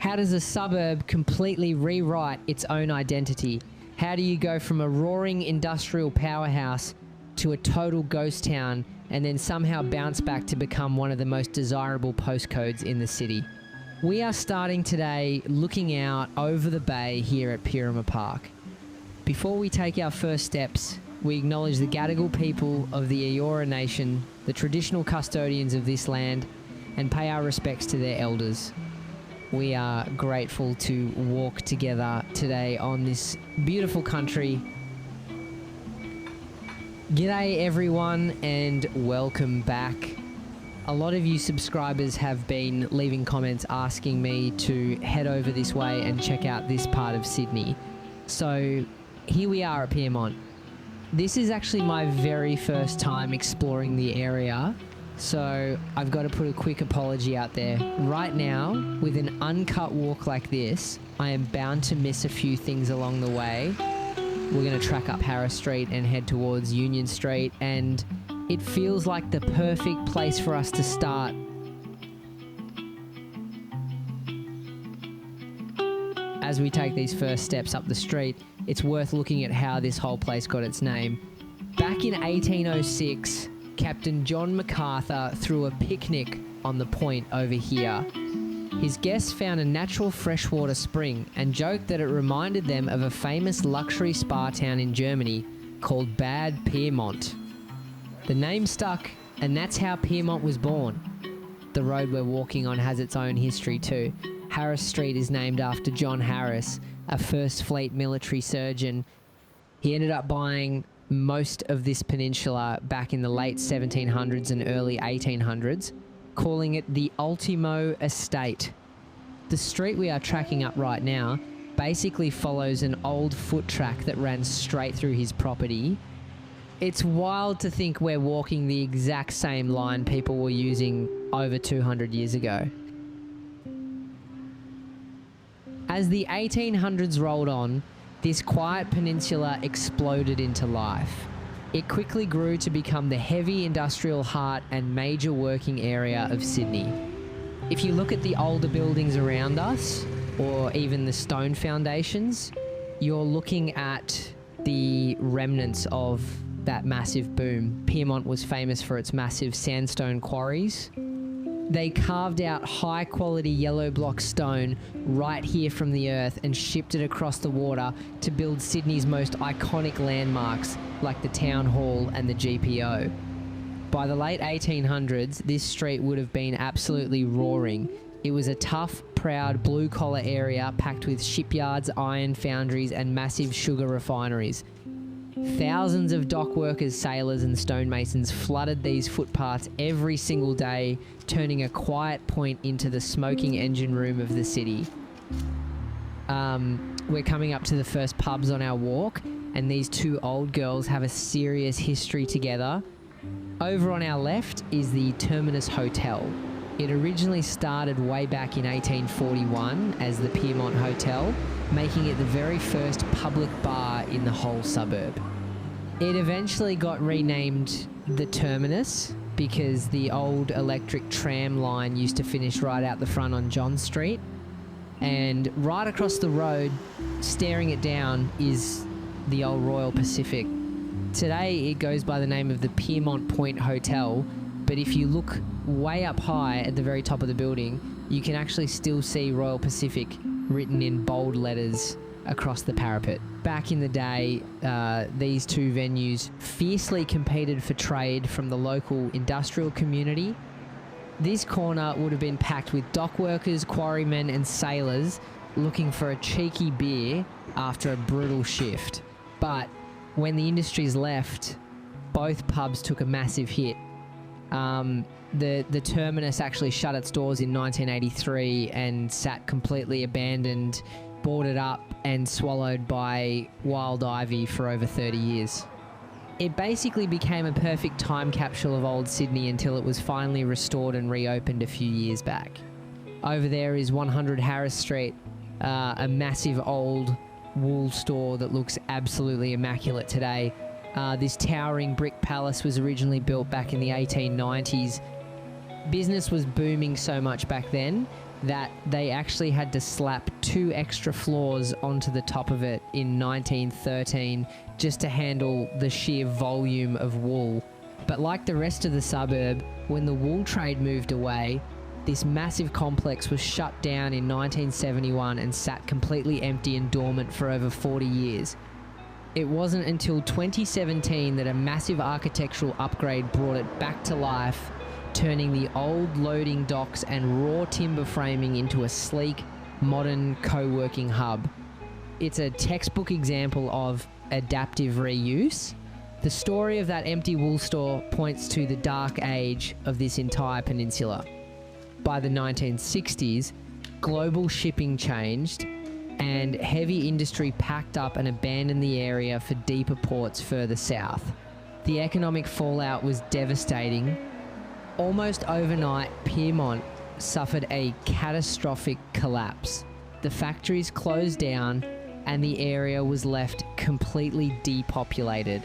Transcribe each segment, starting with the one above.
How does a suburb completely rewrite its own identity? How do you go from a roaring industrial powerhouse to a total ghost town and then somehow bounce back to become one of the most desirable postcodes in the city? We are starting today looking out over the bay here at Pirrama Park. Before we take our first steps, we acknowledge the Gadigal people of the Eora Nation, the traditional custodians of this land, and pay our respects to their elders. We are grateful to walk together today on this beautiful country. G'day everyone and welcome back. A lot of you subscribers have been leaving comments asking me to head over this way and check out this part of Sydney. So here we are at Pyrmont. This is actually my very first time exploring the area, so I've got to put a quick apology out there. Right now, with an uncut walk like this, I am bound to miss a few things along the way. We're going to track up Harris Street and head towards Union Street, and it feels like the perfect place for us to start. As we take these first steps up the street, it's worth looking at how this whole place got its name. Back in 1806, Captain John MacArthur threw a picnic on the point over here. His guests found a natural freshwater spring and joked that it reminded them of a famous luxury spa town in Germany called Bad Pyrmont. The name stuck, and that's how Pyrmont was born. The road we're walking on has its own history too. Harris Street is named after John Harris, a First Fleet military surgeon. He ended up buying most of this peninsula back in the late 1700s and early 1800s, calling it the Ultimo Estate. The street we are tracking up right now basically follows an old foot track that ran straight through his property. It's wild to think we're walking the exact same line people were using over 200 years ago. As the 1800s rolled on, this quiet peninsula exploded into life. It quickly grew to become the heavy industrial heart and major working area of Sydney. If you look at the older buildings around us, or even the stone foundations, you're looking at the remnants of that massive boom. Pyrmont was famous for its massive sandstone quarries. They carved out high quality yellow block stone right here from the earth and shipped it across the water to build Sydney's most iconic landmarks like the Town Hall and the GPO. By the late 1800s, this street would have been absolutely roaring. It was a tough, proud, blue-collar area packed with shipyards, iron foundries and massive sugar refineries. Thousands of dock workers, sailors and stonemasons flooded these footpaths every single day, turning a quiet point into the smoking engine room of the city. We're coming up to the first pubs on our walk, and these two old girls have a serious history together. Over on our left is the Terminus Hotel. It originally started way back in 1841 as the Pyrmont Hotel, making it the very first public bar in the whole suburb. It eventually got renamed the Terminus because the old electric tram line used to finish right out the front on John Street. And right across the road, staring it down, is the old Royal Pacific. Today it goes by the name of the Pyrmont Point Hotel, but if you look way up high at the very top of the building, you can actually still see Royal Pacific written in bold letters across the parapet. Back in the day, these two venues fiercely competed for trade from the local industrial community. This corner would have been packed with dock workers, quarrymen and sailors looking for a cheeky beer after a brutal shift. But when the industries left, both pubs took a massive hit. The Terminus actually shut its doors in 1983 and sat completely abandoned, boarded up and swallowed by wild ivy for over 30 years. It basically became a perfect time capsule of old Sydney until it was finally restored and reopened a few years back. Over there is 100 Harris Street, a massive old wool store that looks absolutely immaculate today. This towering brick palace was originally built back in the 1890s. Business was booming so much back then that they actually had to slap 2 extra floors onto the top of it in 1913 just to handle the sheer volume of wool. But like the rest of the suburb, when the wool trade moved away, this massive complex was shut down in 1971 and sat completely empty and dormant for over 40 years. It wasn't until 2017 that a massive architectural upgrade brought it back to life, turning the old loading docks and raw timber framing into a sleek, modern co-working hub. It's a textbook example of adaptive reuse. The story of that empty wool store points to the dark age of this entire peninsula. By the 1960s, global shipping changed and heavy industry packed up and abandoned the area for deeper ports further south. The economic fallout was devastating. Almost overnight, Pyrmont suffered a catastrophic collapse. The factories closed down and the area was left completely depopulated.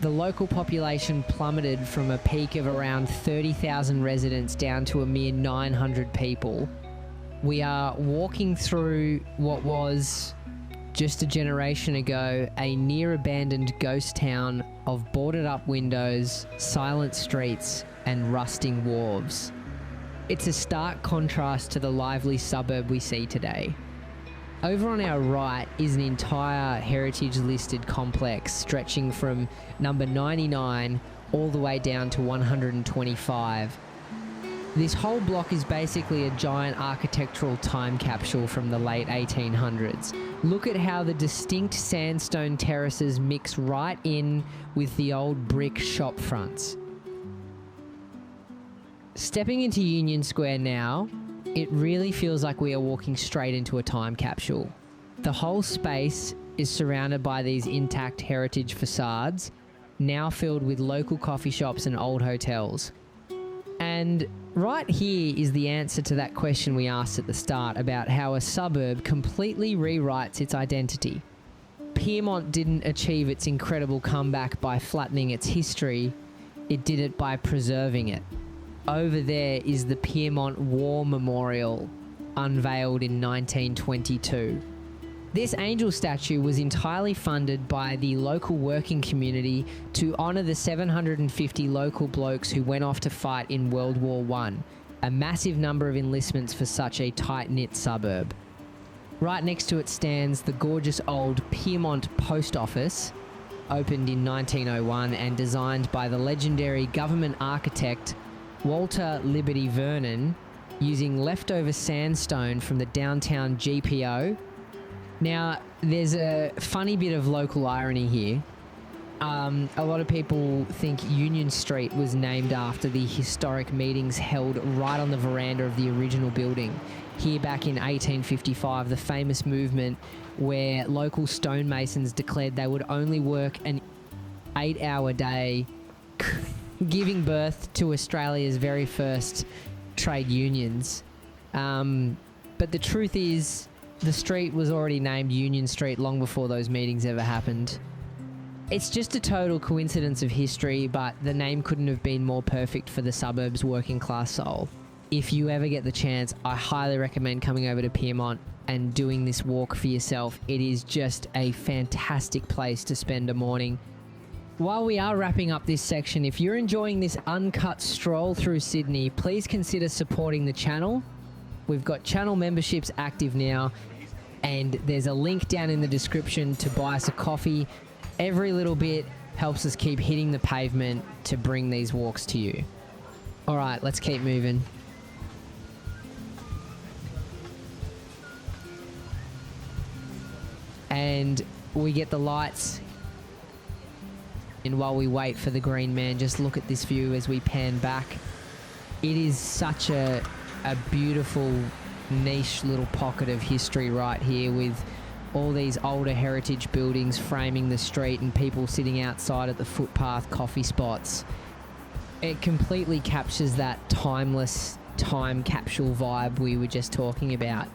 The local population plummeted from a peak of around 30,000 residents down to a mere 900 people. We are walking through what was, just a generation ago, a near-abandoned ghost town of boarded-up windows, silent streets, and rusting wharves. It's a stark contrast to the lively suburb we see today. Over on our right is an entire heritage-listed complex stretching from number 99 all the way down to 125. This whole block is basically a giant architectural time capsule from the late 1800s. Look at how the distinct sandstone terraces mix right in with the old brick shop fronts. Stepping into Union Square now, it really feels like we are walking straight into a time capsule. The whole space is surrounded by these intact heritage facades, now filled with local coffee shops and old hotels. And right here is the answer to that question we asked at the start about how a suburb completely rewrites its identity. Pyrmont didn't achieve its incredible comeback by flattening its history, it did it by preserving it. Over there is the Pyrmont War Memorial, unveiled in 1922. This angel statue was entirely funded by the local working community to honour the 750 local blokes who went off to fight in World War I, a massive number of enlistments for such a tight-knit suburb. Right next to it stands the gorgeous old Pyrmont Post Office, opened in 1901 and designed by the legendary government architect Walter Liberty Vernon, using leftover sandstone from the downtown GPO. Now, there's a funny bit of local irony here. A lot of people think Union Street was named after the historic meetings held right on the veranda of the original building. Here back in 1855, the famous movement where local stonemasons declared they would only work an 8-hour day, giving birth to Australia's very first trade unions. But the truth is, the street was already named Union Street long before those meetings ever happened. It's just a total coincidence of history, but the name couldn't have been more perfect for the suburb's working class soul. If you ever get the chance, I highly recommend coming over to Pyrmont and doing this walk for yourself. It is just a fantastic place to spend a morning. While we are wrapping up this section, if you're enjoying this uncut stroll through Sydney, please consider supporting the channel. We've got channel memberships active now, and there's a link down in the description to buy us a coffee. Every little bit helps us keep hitting the pavement to bring these walks to you. All right, let's keep moving. And we get the lights. And while we wait for the green man, just look at this view as we pan back. It is such a beautiful niche little pocket of history right here, with all these older heritage buildings framing the street and people sitting outside at the footpath coffee spots. It completely captures that timeless time capsule vibe we were just talking about.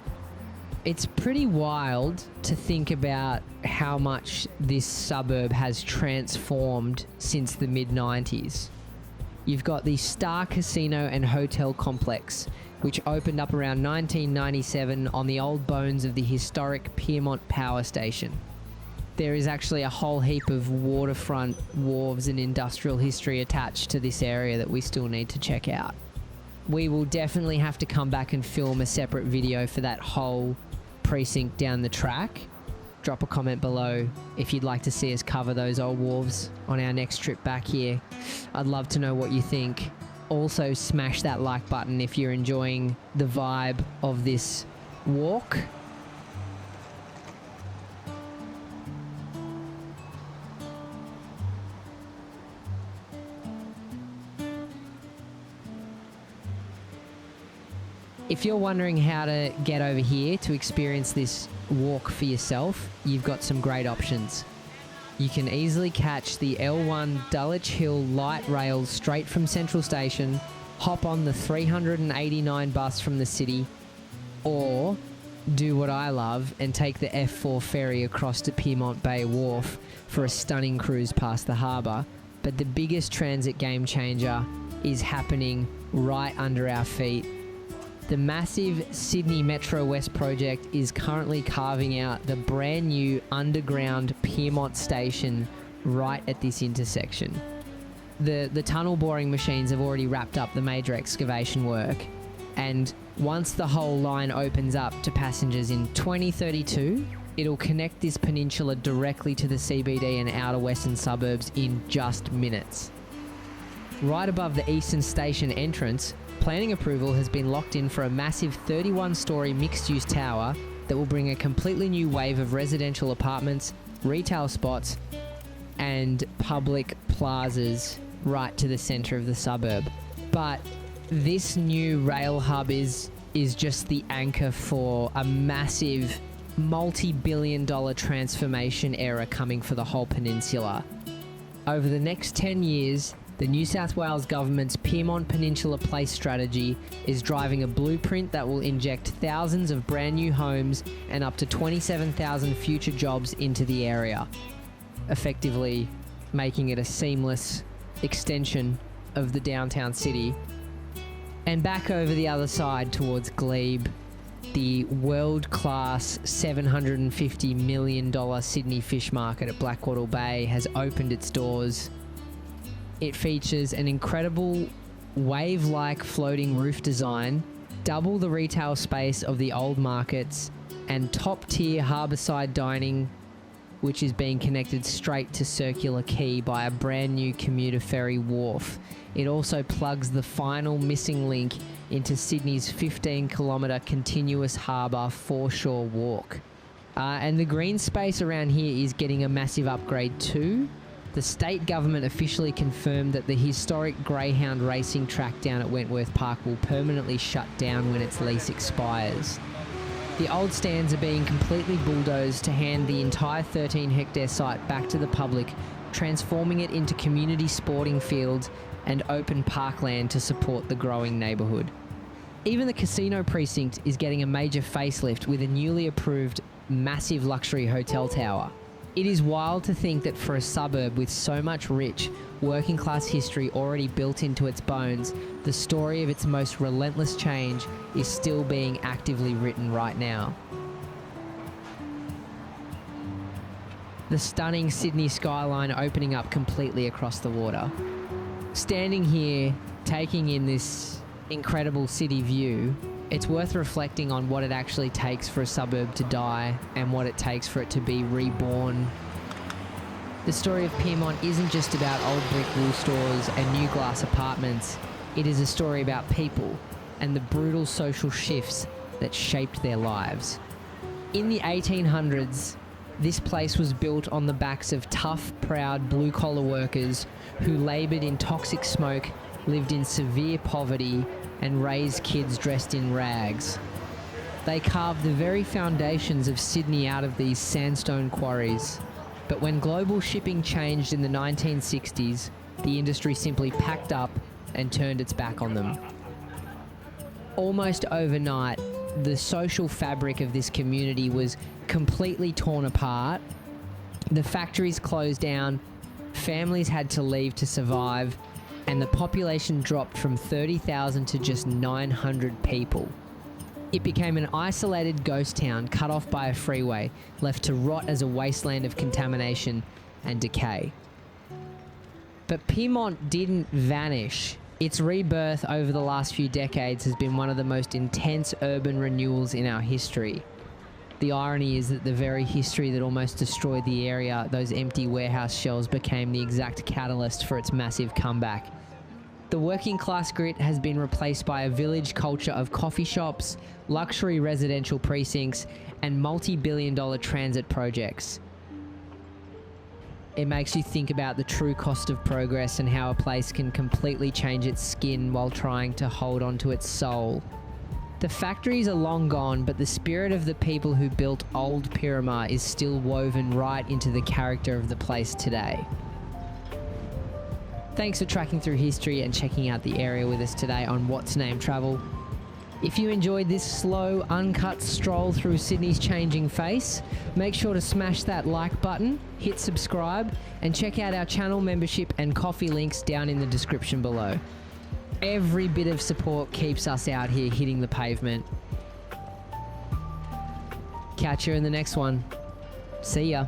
It's pretty wild to think about how much this suburb has transformed since the mid-90s. You've got the Star Casino and Hotel Complex, which opened up around 1997 on the old bones of the historic Pyrmont Power Station. There is actually a whole heap of waterfront wharves and industrial history attached to this area that we still need to check out. We will definitely have to come back and film a separate video for that whole precinct down the track. Drop a comment below if you'd like to see us cover those old wharves on our next trip back here. I'd love to know what you think. Also, smash that like button if you're enjoying the vibe of this walk. If you're wondering how to get over here to experience this walk for yourself, you've got some great options. You can easily catch the L1 Dulwich Hill light rail straight from Central Station, hop on the 389 bus from the city, or do what I love and take the F4 ferry across to Pyrmont Bay Wharf for a stunning cruise past the harbour. But the biggest transit game changer is happening right under our feet. The massive Sydney Metro West project is currently carving out the brand new underground Pyrmont station right at this intersection. The tunnel boring machines have already wrapped up the major excavation work, and once the whole line opens up to passengers in 2032, it'll connect this peninsula directly to the CBD and outer western suburbs in just minutes. Right above the Eastern Station entrance, planning approval has been locked in for a massive 31-storey mixed-use tower that will bring a completely new wave of residential apartments, retail spots, and public plazas right to the centre of the suburb. But this new rail hub is just the anchor for a massive multi-billion-dollar transformation era coming for the whole peninsula. Over the next 10 years, the New South Wales government's Pyrmont Peninsula Place strategy is driving a blueprint that will inject thousands of brand new homes and up to 27,000 future jobs into the area, effectively making it a seamless extension of the downtown city. And back over the other side towards Glebe, the world-class $750 million Sydney Fish Market at Blackwattle Bay has opened its doors. It features an incredible wave-like floating roof design, double the retail space of the old markets, and top-tier harbourside dining, which is being connected straight to Circular Quay by a brand new commuter ferry wharf. It also plugs the final missing link into Sydney's 15-kilometre continuous harbour foreshore walk. And the green space around here is getting a massive upgrade too. The state government officially confirmed that the historic greyhound racing track down at Wentworth Park will permanently shut down when its lease expires. The old stands are being completely bulldozed to hand the entire 13-hectare site back to the public, transforming it into community sporting fields and open parkland to support the growing neighbourhood. Even the casino precinct is getting a major facelift with a newly approved massive luxury hotel tower. It is wild to think that for a suburb with so much rich, working-class history already built into its bones, the story of its most relentless change is still being actively written right now. The stunning Sydney skyline opening up completely across the water. Standing here, taking in this incredible city view, it's worth reflecting on what it actually takes for a suburb to die and what it takes for it to be reborn. The story of Pyrmont isn't just about old brick wool stores and new glass apartments. It is a story about people and the brutal social shifts that shaped their lives. In the 1800s, this place was built on the backs of tough, proud blue-collar workers who laboured in toxic smoke, lived in severe poverty, and raised kids dressed in rags. They carved the very foundations of Sydney out of these sandstone quarries. But when global shipping changed in the 1960s, the industry simply packed up and turned its back on them. Almost overnight, the social fabric of this community was completely torn apart. The factories closed down, families had to leave to survive, and the population dropped from 30,000 to just 900 people. It became an isolated ghost town cut off by a freeway, left to rot as a wasteland of contamination and decay. But Pyrmont didn't vanish. Its rebirth over the last few decades has been one of the most intense urban renewals in our history. The irony is that the very history that almost destroyed the area, those empty warehouse shells, became the exact catalyst for its massive comeback. The working class grit has been replaced by a village culture of coffee shops, luxury residential precincts, and multi-billion-dollar transit projects. It makes you think about the true cost of progress and how a place can completely change its skin while trying to hold on to its soul. The factories are long gone, but the spirit of the people who built old Pirrama is still woven right into the character of the place today. Thanks for tracking through history and checking out the area with us today on What to Name Travel. If you enjoyed this slow, uncut stroll through Sydney's changing face, make sure to smash that like button, hit subscribe, and check out our channel membership and coffee links down in the description below. Every bit of support keeps us out here hitting the pavement. Catch you in the next one. See ya.